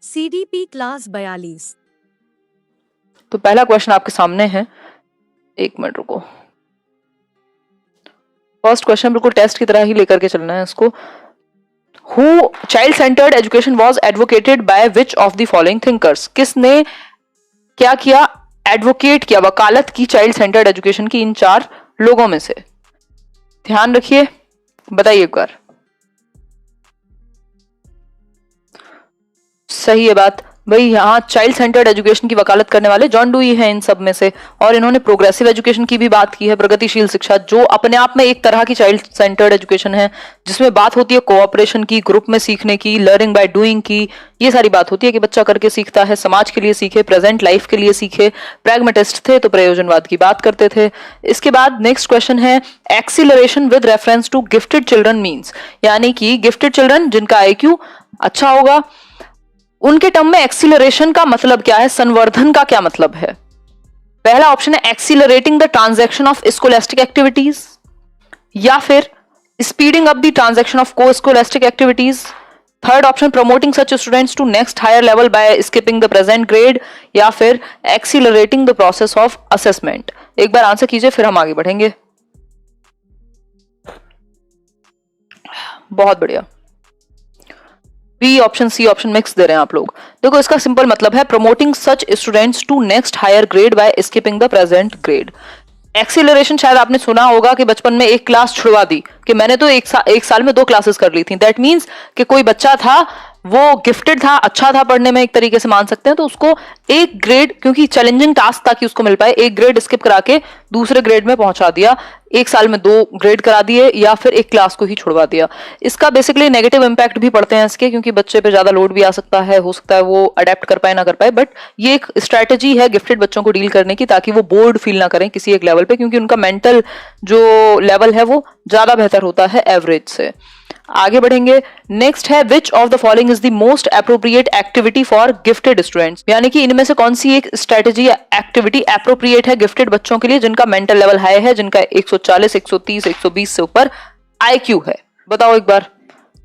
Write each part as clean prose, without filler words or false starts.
CDP class 42। तो पहला question आपके सामने है, एक मिनट रुको। फर्स्ट क्वेश्चन बिल्कुल टेस्ट की तरह ही लेकर के चलना है इसको। Who child centred education was advocated by which of the following thinkers? किसने क्या किया? एडवोकेट किया, वकालत की चाइल्ड सेंटर्ड एजुकेशन की इन चार लोगों में से। ध्यान रखिए, बताइए एक बार। सही है बात भाई, यहाँ चाइल्ड सेंटर्ड एजुकेशन की वकालत करने वाले जॉन डूई हैं इन सब में से। और इन्होंने प्रोग्रेसिव एजुकेशन की भी बात की है, प्रगतिशील शिक्षा, जो अपने आप में एक तरह की चाइल्ड सेंटर्ड एजुकेशन है, जिसमें बात होती है कोऑपरेशन की, ग्रुप में सीखने की, लर्निंग बाय डूइंग की। ये सारी बात होती है कि बच्चा करके सीखता है, समाज के लिए सीखे, प्रेजेंट लाइफ के लिए सीखे। प्रैग्मेटिस्ट थे तो प्रयोजनवाद की बात करते थे। इसके बाद नेक्स्ट क्वेश्चन है, acceleration with reference to gifted children means, यानी कि गिफ्टेड चिल्ड्रन जिनका IQ अच्छा होगा, उनके टर्म में एक्सीलरेशन का मतलब क्या है, संवर्धन का क्या मतलब है? पहला ऑप्शन है accelerating the transaction of scholastic activities, या फिर speeding up the transaction of co scholastic activities. Third option promoting such students to next higher level by skipping the present grade, या फिर accelerating the process of assessment. एक बार answer कीजिए फिर हम आगे बढ़ेंगे। बहुत बढ़िया, B option, C option mix दे रहे हैं आप लोग। देखो इसका सिंपल मतलब है promoting such students to next higher grade by skipping the present grade. Acceleration शायद आपने सुना होगा कि बचपन में एक क्लास छुड़वा दी, कि मैंने तो एक साल में 2 क्लासेस कर ली थी। दैट मीन्स कि कोई बच्चा था, वो गिफ्टेड था, अच्छा था पढ़ने में, एक तरीके से मान सकते हैं, तो उसको एक ग्रेड, क्योंकि चैलेंजिंग टास्क ताकि उसको मिल पाए, एक ग्रेड स्किप करा के दूसरे ग्रेड में पहुंचा दिया। एक साल में 2 ग्रेड करा दिए, या फिर एक क्लास को ही छुड़वा दिया। इसका बेसिकली नेगेटिव इंपैक्ट भी पड़ते हैं इसके, क्योंकि बच्चे पे ज्यादा लोड भी आ सकता है, हो सकता है वो अडेप्ट कर पाए ना कर पाए। बट ये एक स्ट्रैटेजी है गिफ्टेड बच्चों को डील करने की, ताकि वो बोर्ड फील ना करें किसी एक लेवल पे, क्योंकि उनका मेंटल जो लेवल है वो ज्यादा बेहतर होता है एवरेज से। आगे बढ़ेंगे। नेक्स्ट है, which of the following is the most appropriate activity for gifted students, यानी कि इनमें से कौन सी एक स्ट्रेटेजी एक्टिविटी एप्रोप्रिएट है गिफ्टेड बच्चों के लिए, जिनका मेंटल लेवल हाई है, जिनका 140, 130, 120 से ऊपर IQ है। बताओ एक बार।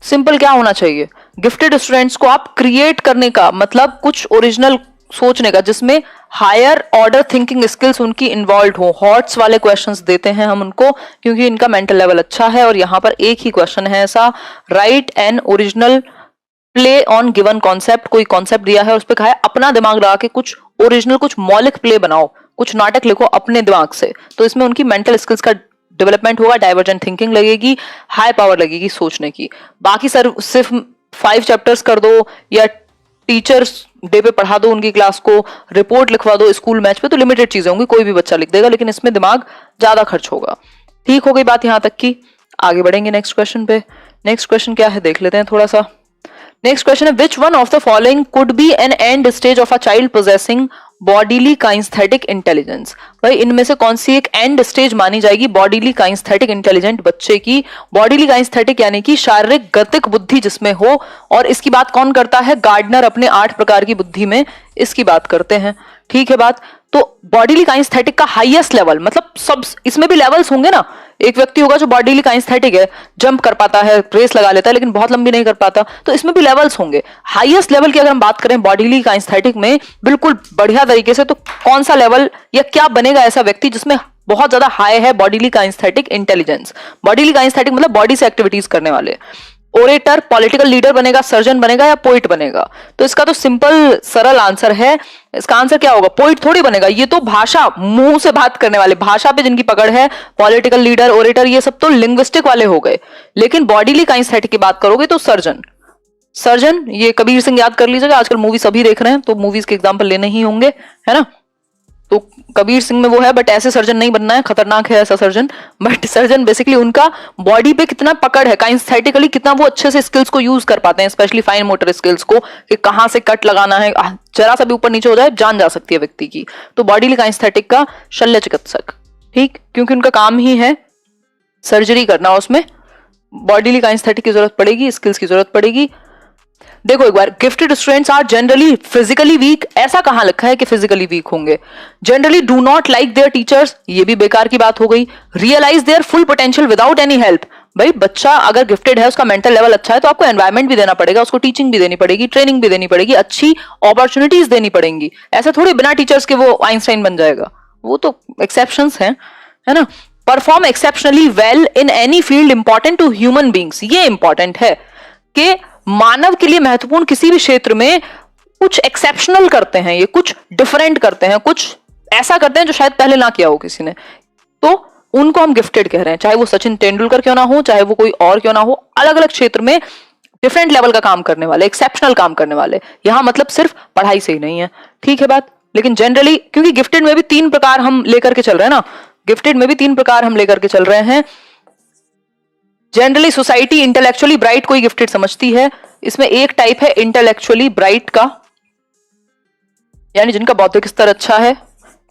सिंपल क्या होना चाहिए, गिफ्टेड स्टूडेंट्स को आप क्रिएट करने का मतलब कुछ ओरिजिनल सोचने का, जिसमें हायर ऑर्डर थिंकिंग स्किल्स उनकी इन्वॉल्व हो। हॉट्स वाले क्वेश्चंस देते हैं हम उनको, क्योंकि इनका मेंटल लेवल अच्छा है। और यहां पर एक ही क्वेश्चन है ऐसा, right an original play on given concept. कोई कॉन्सेप्ट दिया है, उस पर कहा है अपना दिमाग लगा के कुछ ओरिजिनल, कुछ मौलिक प्ले बनाओ, कुछ नाटक लिखो अपने दिमाग से। तो इसमें उनकी मेंटल स्किल्स का डेवलपमेंट होगा, डाइवर्जेंट थिंकिंग लगेगी, हाई पावर लगेगी सोचने की। बाकी सर सिर्फ 5 चैप्टर्स कर दो, या टीचर्स डे पे पढ़ा दो उनकी क्लास को, रिपोर्ट लिखवा दो स्कूल मैच पे, तो लिमिटेड चीजें होंगी, कोई भी बच्चा लिख देगा, लेकिन इसमें दिमाग ज्यादा खर्च होगा। ठीक हो गई बात यहां तक की। आगे बढ़ेंगे नेक्स्ट क्वेश्चन पे। नेक्स्ट क्वेश्चन क्या है देख लेते हैं थोड़ा सा। नेक्स्ट क्वेश्चन है, which one of the following could be an end stage of a child possessing bodily kinaesthetic intelligence. भाई इनमें से कौन सी एक एंड स्टेज मानी जाएगी बॉडीली काइंस्थेटिक इंटेलिजेंट बच्चे की? बॉडीली काइंस्थेटिक यानी कि शारीरिक गतिक बुद्धि जिसमें हो। और इसकी बात कौन करता है? गार्डनर अपने 8 प्रकार की बुद्धि में इसकी बात करते हैं। ठीक है बात। तो बॉडीली काइंस्थेटिक का हाईएस्ट लेवल, मतलब सब इसमें भी लेवल्स होंगे ना। एक व्यक्ति होगा जो बॉडीली काइंस्थेटिक है, जंप कर पाता है, रेस लगा लेता है, लेकिन बहुत लंबी नहीं कर पाता, तो इसमें भी लेवल्स होंगे। हाईएस्ट लेवल की अगर हम बात करें बॉडीली काइंस्थेटिक में बिल्कुल बढ़िया तरीके से, तो कौन सा लेवल या क्या बनेगा ऐसा व्यक्ति जिसमें बहुत ज्यादा हाई है bodily kinaesthetic intelligence? Bodily kinaesthetic मतलब बॉडी से एक्टिविटीज करने वाले। ओरेटर, पॉलिटिकल लीडर बनेगा, सर्जन बनेगा, या पोइट बनेगा? तो इसका तो सिंपल सरल आंसर है, इसका आंसर क्या होगा? पोइट थोड़ी बनेगा, ये तो भाषा, मुंह से बात करने वाले, भाषा पे जिनकी पकड़ है, पॉलिटिकल लीडर, ओरेटर, ये सब तो लिंग्विस्टिक वाले हो गए। लेकिन बॉडीली काइंस्थेटिक की बात करोगे तो सर्जन, सर्जन, ये कबीर सिंह याद कर लीजिएगा, आजकल मूवी सभी देख रहे हैं तो मूवीज के एग्जाम्पल लेने ही होंगे, है ना। तो कबीर सिंह में वो है, बट ऐसे सर्जन नहीं बनना है, खतरनाक है ऐसा सर्जन। बट सर्जन बेसिकली उनका बॉडी पे कितना पकड़ है, काइंस्थेटिकली कितना वो अच्छे से स्किल्स को यूज कर पाते हैं, स्पेशली फाइन मोटर स्किल्स को, कि कहां से कट लगाना है, जरा सा भी ऊपर नीचे हो जाए जान जा सकती है व्यक्ति की। तो बॉडीली काइंस्थेटिक का शल्य चिकित्सक, ठीक, क्योंकि उनका काम ही है सर्जरी करना, उसमें बॉडीली काइंस्थेटिक की जरूरत पड़ेगी, स्किल्स की जरूरत पड़ेगी। देखो एक बार, gifted students are generally physically weak, ऐसा कहां लिखा है कि फिजिकली वीक होंगे? Generally do not like their teachers, ये भी बेकार की बात हो गई। Realize their full potential without any help, भाई बच्चा अगर गिफ्टेड है, उसका मेंटल लेवल अच्छा है, तो आपको एनवायरनमेंट भी देना पड़ेगा, उसको टीचिंग भी देनी पड़ेगी, ट्रेनिंग भी देनी पड़ेगी, अच्छी अपॉर्चुनिटीज देनी पड़ेंगी। ऐसा थोड़ी बिना टीचर्स के वो आइंस्टाइन बन जाएगा, वो तो एक्सेप्शंस हैं, है ना। Perform exceptionally well in any field important to human beings, ये इंपॉर्टेंट है कि मानव के लिए महत्वपूर्ण किसी भी क्षेत्र में कुछ एक्सेप्शनल करते हैं, ये कुछ डिफरेंट करते हैं, कुछ ऐसा करते हैं जो शायद पहले ना किया हो किसी ने, तो उनको हम गिफ्टेड कह रहे हैं। चाहे वो सचिन तेंदुलकर क्यों ना हो, चाहे वो कोई और क्यों ना हो, अलग अलग क्षेत्र में डिफरेंट लेवल का काम करने वाले, एक्सेप्शनल काम करने वाले। यहां मतलब सिर्फ पढ़ाई से ही नहीं है, ठीक है बात। लेकिन जनरली, क्योंकि गिफ्टेड में भी 3 प्रकार हम लेकर के चल रहे हैं ना, गिफ्टेड में भी 3 प्रकार हम लेकर के चल रहे हैं। जनरली सोसाइटी इंटेलेक्चुअली ब्राइट को ही गिफ्टेड समझती है। इसमें एक टाइप है इंटेलेक्चुअली ब्राइट का, यानी जिनका बौद्धिक स्तर अच्छा है,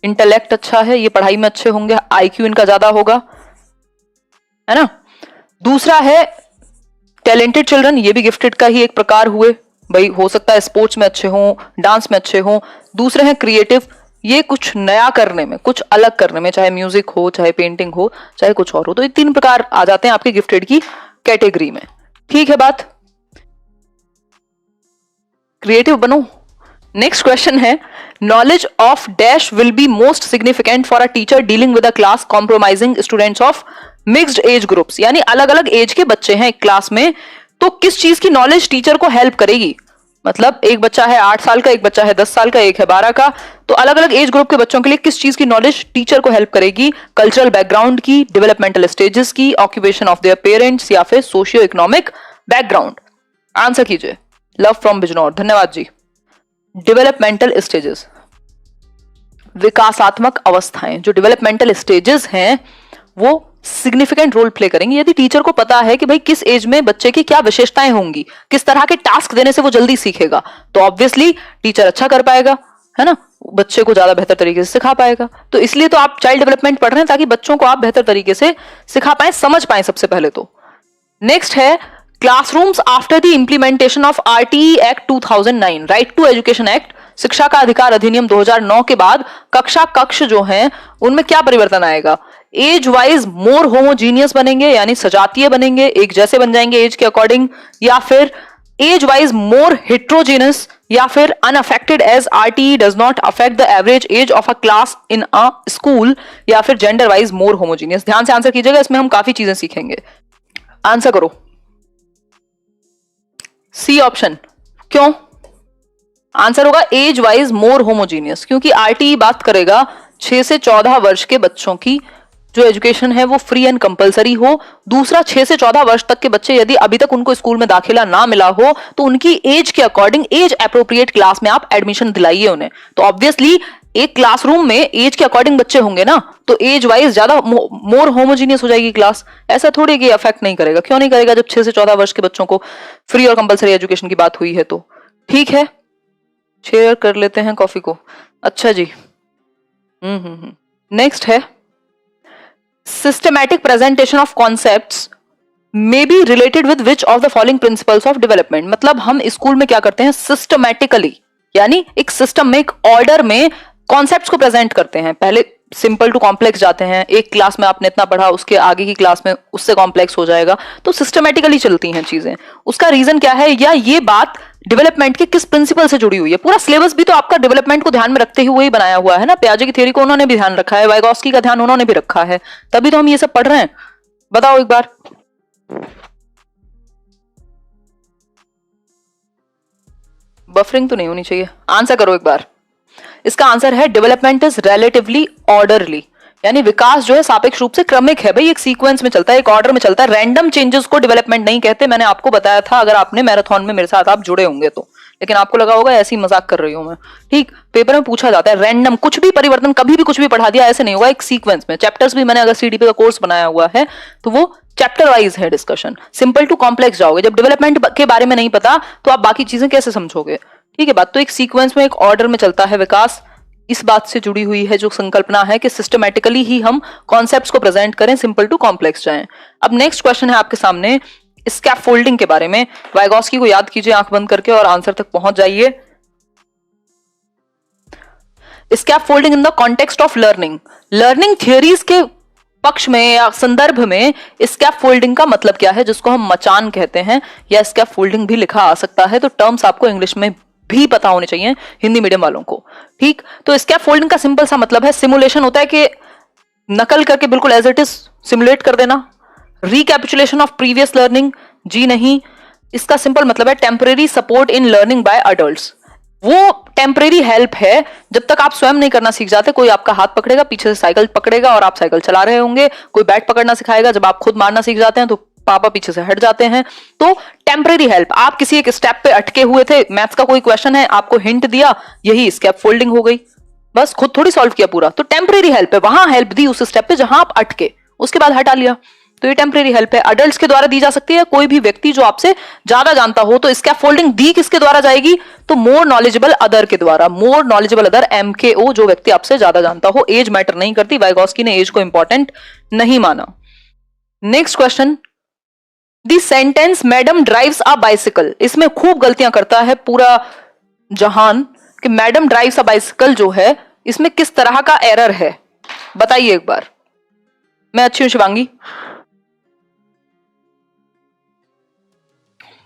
इंटेलेक्ट अच्छा है, ये पढ़ाई में अच्छे होंगे, आईक्यू इनका ज्यादा होगा, है ना। दूसरा है टैलेंटेड चिल्ड्रन, ये भी गिफ्टेड का ही एक प्रकार हुए, भाई हो सकता है स्पोर्ट्स में अच्छे हों, डांस में अच्छे हों। दूसरे हैं क्रिएटिव, ये कुछ नया करने में, कुछ अलग करने में, चाहे म्यूजिक हो, चाहे पेंटिंग हो, चाहे कुछ और हो। तो ये 3 प्रकार आ जाते हैं आपके गिफ्टेड की कैटेगरी में, ठीक है बात। क्रिएटिव बनो। नेक्स्ट क्वेश्चन है, knowledge of dash will be most significant for a teacher dealing with a class compromising students of mixed age groups, यानी अलग अलग एज के बच्चे हैं एक क्लास में, तो किस चीज की नॉलेज टीचर को हेल्प करेगी। मतलब एक बच्चा है 8 साल का, एक बच्चा है 10 साल का, एक है 12 का, तो अलग अलग एज ग्रुप के बच्चों के लिए किस चीज की नॉलेज टीचर को हेल्प करेगी। कल्चरल बैकग्राउंड की, डेवलपमेंटल स्टेजेस की, ऑक्यूपेशन ऑफ देयर पेरेंट्स, या फिर सोशियो इकोनॉमिक बैकग्राउंड। आंसर कीजिए। लव फ्रॉम बिजनौर, धन्यवाद जी। डेवलपमेंटल स्टेजेस, विकासात्मक अवस्थाएं, जो डेवलपमेंटल स्टेजेस हैं वो सिग्निफिकेंट रोल प्ले करेंगे। यदि टीचर को पता है कि भाई किस एज में बच्चे की क्या विशेषताएं होंगी, किस तरह के टास्क देने से वो जल्दी सीखेगा, तो ऑब्वियसली टीचर अच्छा कर पाएगा, है ना, बच्चे को ज्यादा बेहतर तरीके से सिखा पाएगा। तो इसलिए तो आप चाइल्ड डेवलपमेंट पढ़ रहे हैं, ताकि बच्चों को आप बेहतर तरीके से सिखा पाए, समझ पाए सबसे पहले तो। नेक्स्ट है classrooms after the implementation of RTE act 2009, right to education act, शिक्षा का अधिकार अधिनियम 2009 के बाद कक्षा कक्ष जो हैं उनमें क्या परिवर्तन आएगा। एज वाइज मोर होमोजीनियस बनेंगे, यानी सजातीय बनेंगे, एक जैसे बन जाएंगे एज के अकॉर्डिंग, या फिर एज वाइज मोर हेट्रोजीनस, या फिर unaffected as RTE does not affect the average age of a class in a school, या फिर जेंडर वाइज मोर होमोजीनियस। ध्यान से आंसर कीजिएगा, इसमें हम काफी चीजें सीखेंगे। आंसर करो। सी ऑप्शन, क्यों? आंसर होगा एज वाइज मोर होमोजीनियस, क्योंकि आरटीई बात करेगा 6 से 14 वर्ष के बच्चों की जो एजुकेशन है वो फ्री एंड कंपलसरी हो। दूसरा, 6 से 14 वर्ष तक के बच्चे यदि अभी तक उनको स्कूल में दाखिला ना मिला हो, तो उनकी एज के अकॉर्डिंग एज एप्रोप्रिएट क्लास में आप एडमिशन दिलाइए उन्हें। तो ऑब्वियसली एक क्लासरूम में एज के अकॉर्डिंग बच्चे होंगे ना, तो एज वाइज ज्यादा मोर होमोजीनियस हो जाएगी क्लास। ऐसा थोड़ी कि अफेक्ट नहीं करेगा, क्यों नहीं करेगा, जब 6 से 14 वर्ष के बच्चों को फ्री और कंपलसरी एजुकेशन की बात हुई है तो। ठीक है, शेयर कर लेते हैं कॉफी को। अच्छा जी, नेक्स्ट है systematic presentation of concepts may be related with which of the following principles of development. मतलब हम स्कूल में क्या करते हैं, सिस्टमैटिकली, यानी एक सिस्टम में, एक ऑर्डर में कॉन्सेप्ट्स को प्रेजेंट करते हैं। पहले सिंपल टू कॉम्प्लेक्स जाते हैं, एक क्लास में आपने इतना पढ़ा, उसके आगे की क्लास में उससे कॉम्प्लेक्स हो जाएगा, तो सिस्टमैटिकली चलती हैं चीजें। उसका रीजन क्या है, या ये बात डेवलपमेंट के किस प्रिंसिपल से जुड़ी हुई है। पूरा सिलेबस भी तो आपका डेवलपमेंट को ध्यान में रखते हुए ही बनाया हुआ है ना। पियाजे की थ्योरी को उन्होंने भी ध्यान रखा है, वाइगोस्की का ध्यान उन्होंने भी रखा है, तभी तो हम ये सब पढ़ रहे हैं। बताओ एक बार। बफरिंग तो नहीं होनी चाहिए। आंसर करो एक बार। इसका आंसर है डेवलपमेंट इज रिलेटिवली ऑर्डरली, यानी विकास जो है सापेक्ष रूप से क्रमिक है। भाई एक सीक्वेंस में चलता है, एक ऑर्डर में चलता है। रैंडम चेंजेस को डेवलपमेंट नहीं कहते, मैंने आपको बताया था अगर आपने मैराथन में मेरे साथ आप जुड़े होंगे तो। लेकिन आपको लगा होगा ऐसी मजाक कर रही हूं मैं। ठीक, पेपर में पूछा जाता है रैंडम कुछ भी परिवर्तन, कभी भी कुछ भी पढ़ा दिया, ऐसे नहीं होगा। एक सीक्वेंस में चैप्टर्स भी, मैंने अगर सीडीपी का कोर्स बनाया हुआ है तो वो चैप्टर वाइज है डिस्कशन। सिंपल टू कॉम्प्लेक्स जाओगे, जब डेवलपमेंट के बारे में नहीं पता तो आप बाकी चीजें कैसे समझोगे। ठीक है बात। तो एक सीक्वेंस में, एक ऑर्डर में चलता है विकास। इस बात से जुड़ी हुई है जो संकल्पना है कि सिस्टमैटिकली ही हम कॉन्सेप्ट्स को प्रेजेंट करें, सिंपल टू कॉम्प्लेक्स जाएं। अब नेक्स्ट क्वेश्चन है आपके सामने स्कैफोल्डिंग के बारे में। वाइगोस्की को याद कीजिए आंख बंद करके और आंसर तक पहुंच जाइए। Scaffolding in the context of learning, learning theories के पक्ष में या संदर्भ में स्कैफोल्डिंग का मतलब क्या है, जिसको हम मचान कहते हैं, या स्कैफोल्डिंग भी लिखा आ सकता है। तो टर्म्स आपको इंग्लिश में भी पता होने चाहिए हिंदी मीडियम वालों को, ठीक। तो स्कैफोल्डिंग का सिंपल सा मतलब है सिमुलेशन होता है कि नकल करके बिल्कुल एज इट इज सिमुलेट कर देना। रिकैपिचुलेशन ऑफ प्रीवियस लर्निंग, जी नहीं। इसका सिंपल मतलब है temporary support in learning by adults. वो टेम्परेरी हेल्प है, जब तक आप स्वयं नहीं करना सीख जाते, कोई आपका हाथ पकड़ेगा, पीछे से साइकिल पकड़ेगा और आप साइकिल चला रहे होंगे, कोई बैट पकड़ना सिखाएगा, जब आप खुद मारना सीख जाते हैं तो पापा पीछे से हट जाते हैं। तो टेम्परेरी हेल्प, आप किसी एक स्टेप पे अटके हुए थे, मैथ्स का कोई क्वेश्चन है, आपको हिंट दिया, यही स्टेप फोल्डिंग हो गई, बस खुद थोड़ी सॉल्व किया पूरा। तो टेम्परेरी हेल्प है, वहां हेल्प दी उस स्टेप पे जहां आप अटके, उसके बाद हटा लिया। तो ये टेम्परेरी हेल्प है, अडल्ट्स के द्वारा दी जा सकती है। कोई भी व्यक्ति जो आपसे ज्यादा जानता हो, तो स्कैफोल्डिंग दी किसके द्वारा जाएगी, तो मोर नॉलेजेबल अदर के द्वारा। मोर नॉलेजेबल अदर, MKO, जो व्यक्ति आपसे ज्यादा जानता हो। एज मैटर नहीं करती, वाइगोस्की ने एज को इंपॉर्टेंट नहीं माना। Next question, the sentence madam drives a bicycle, इसमें खूब गलतियां करता है पूरा जहान कि मैडम ड्राइव्स अ बाइसिकल जो है, इसमें किस तरह का एरर है, बताइए एक बार। मैं अच्छी हूं शिवांगी,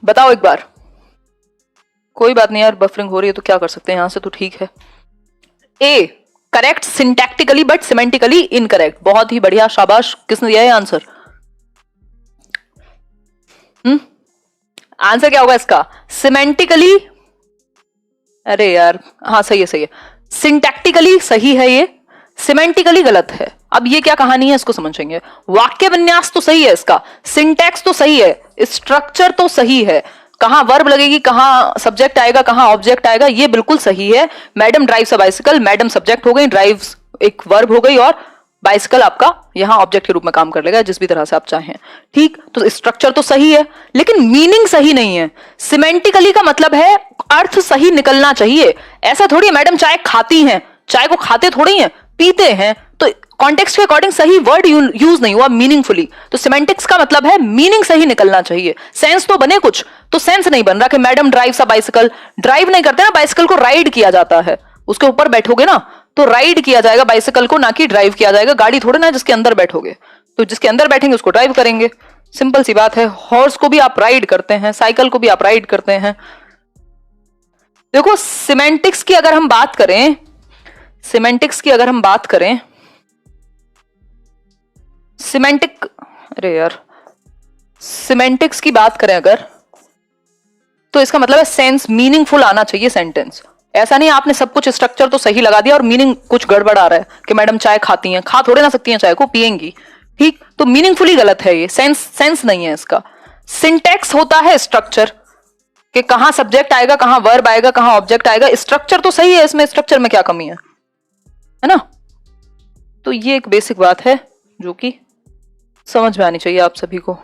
बताओ एक बार। कोई बात नहीं यार, बफरिंग हो रही है तो क्या कर सकते हैं, यहां से तो ठीक है। A, correct syntactically but semantically incorrect. बहुत ही बढ़िया, शाबाश। किसने दिया है आंसर? आंसर क्या होगा इसका? सिमेंटिकली, अरे यार, हाँ सही है, सही है। सिंटैक्टिकली सही है ये, सिमेंटिकली गलत है। अब ये क्या कहानी है, इसको समझेंगे। वाक्य विन्यास तो सही है इसका, सिंटैक्स तो सही है, स्ट्रक्चर तो सही है, कहां वर्ब लगेगी, कहां सब्जेक्ट आएगा, कहां ऑब्जेक्ट आएगा, ये बिल्कुल सही है। Madam drives a bicycle, madam subject हो गई, ड्राइव्स एक वर्ब हो गई, और बाइसिकल आपका यहां ऑब्जेक्ट के रूप में काम कर लेगा, जिस भी तरह से आप चाहें, ठीक। तो स्ट्रक्चर तो सही है, लेकिन मीनिंग सही नहीं है। सिमेंटिकली का मतलब है अर्थ सही निकलना चाहिए। ऐसा थोड़ी है मैडम चाय खाती हैं, चाय को खाते थोड़ी हैं, पीते हैं। तो कॉन्टेक्स्ट के अकॉर्डिंग सही वर्ड यूज नहीं हुआ मीनिंगफुली। तो सिमेंटिक्स का मतलब है मीनिंग सही निकलना चाहिए, सेंस तो बने कुछ। तो सेंस नहीं बन रहा कि madam drives a bicycle, drive नहीं करते ना, बाइसिकल को राइड किया जाता है। उसके ऊपर बैठोगे ना तो राइड किया जाएगा बाइसिकल को, ना कि ड्राइव किया जाएगा। गाड़ी थोड़े ना जिसके अंदर बैठोगे, तो जिसके अंदर बैठेंगे उसको ड्राइव करेंगे, सिंपल सी बात है। हॉर्स को भी आप राइड करते हैं, साइकिल को भी आप राइड करते हैं। देखो सिमेंटिक्स की अगर हम बात करें, सिमेंटिक्स की अगर हम बात करें, सिमेंटिक, अरे यार, सिमेंटिक्स की बात करें अगर, तो इसका मतलब है सेंस, मीनिंगफुल आना चाहिए सेंटेंस। ऐसा नहीं आपने सब कुछ स्ट्रक्चर तो सही लगा दिया और मीनिंग कुछ गड़बड़ आ रहा है कि मैडम चाय खाती हैं, खा थोड़े ना सकती हैं चाय को, पिएंगी, ठीक। तो मीनिंगफुली गलत है ये, सेंस नहीं है इसका। सिंटैक्स होता है स्ट्रक्चर, कि कहां सब्जेक्ट आएगा, कहां वर्ब आएगा, कहां ऑब्जेक्ट आएगा। स्ट्रक्चर तो सही है इसमें, स्ट्रक्चर में क्या कमी है ना। तो ये एक बेसिक बात है जो कि समझ में आनी चाहिए आप सभी को।